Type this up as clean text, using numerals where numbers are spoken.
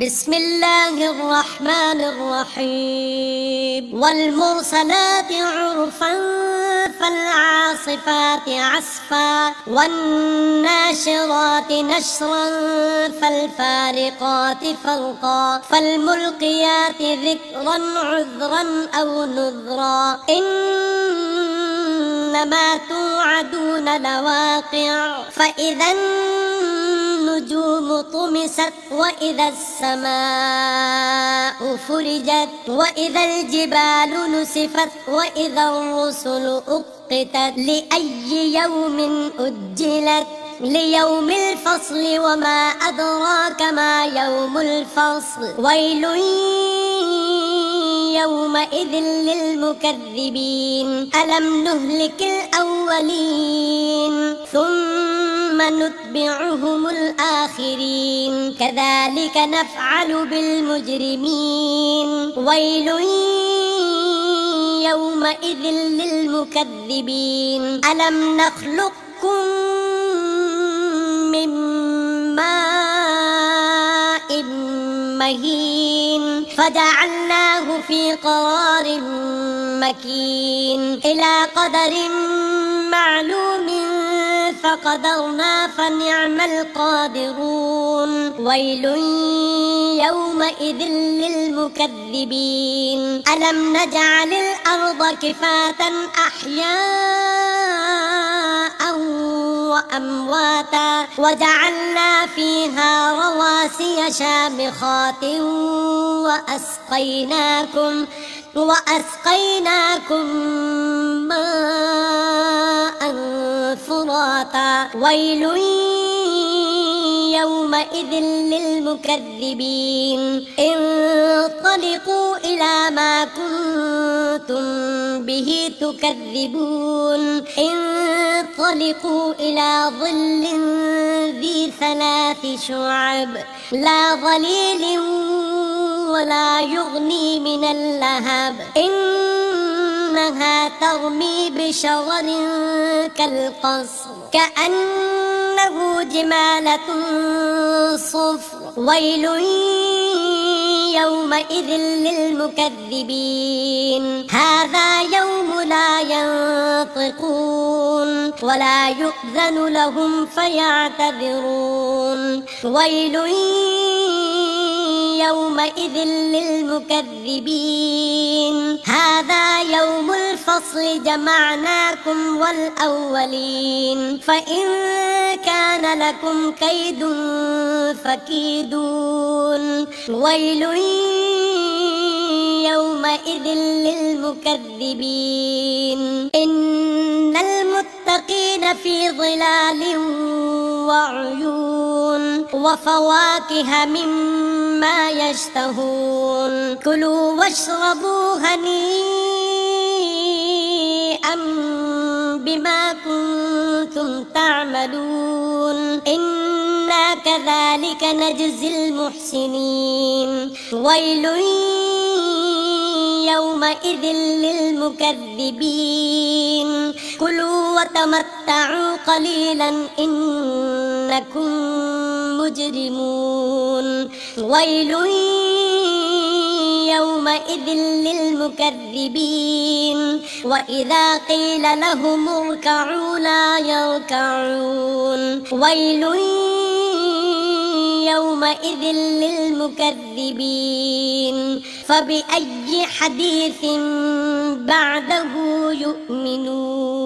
بسم الله الرحمن الرحيم والمرسلات عرفا فالعاصفات عصفا والناشرات نشرا فالفارقات فرقا فالملقيات ذكرا عذرا أو نذرا إنما توعدون لواقع فإذا النجوم طمست وإذا السماء فرجت وإذا الجبال نسفت وإذا الرسل أقتت لأي يوم أجلت ليوم الفصل وما أدراك ما يوم الفصل ويل يومئذ للمكذبين ألم نهلك الأولين ثم نتبعهم الآخرين كذلك نفعل بالمجرمين ويل يومئذ للمكذبين ألم نخلقكم من ماء مهين فجعلناه في قرار مكين إلى قدر معلوم فقدرنا فنعم القادرون ويل يومئذ للمكذبين ألم نجعل الأرض كفاة أحياء وأمواتا وجعلنا فيها رواسي شامخات وأسقيناكم ماء فراتا ويل يومئذ للمكذبين انطلقوا إلى ما كنتم به تكذبون انطلقوا إلى ظل ذي 3 شعب لا ظليل ولا يغني من اللهب إنها ترمي بشرر كالقصر كأنه جمالة صفر ويل يومئذ للمكذبين هذا يوم لا ينطقون ولا يؤذن لهم فيعتذرون ويل يومئذ للمكذبين هذا يوم الفصل جمعناكم والأولين فإن كان لكم كيد فكيدون ويل يومئذ للمكذبين إن المتقين في ظلال وعيون وفواكه مما يشتهون كلوا واشربوا هنيئا بما كنتم تعملون إنا كذلك نجزي المحسنين ويل يومئذ للمكذبين كلوا وتمتعوا قليلا إنكم مجرمون ويل يومئذ للمكذبين وإذا قيل لهم اركعوا لا يركعون ويل يومئذ للمكذبين فبأي حديث بعده يؤمنون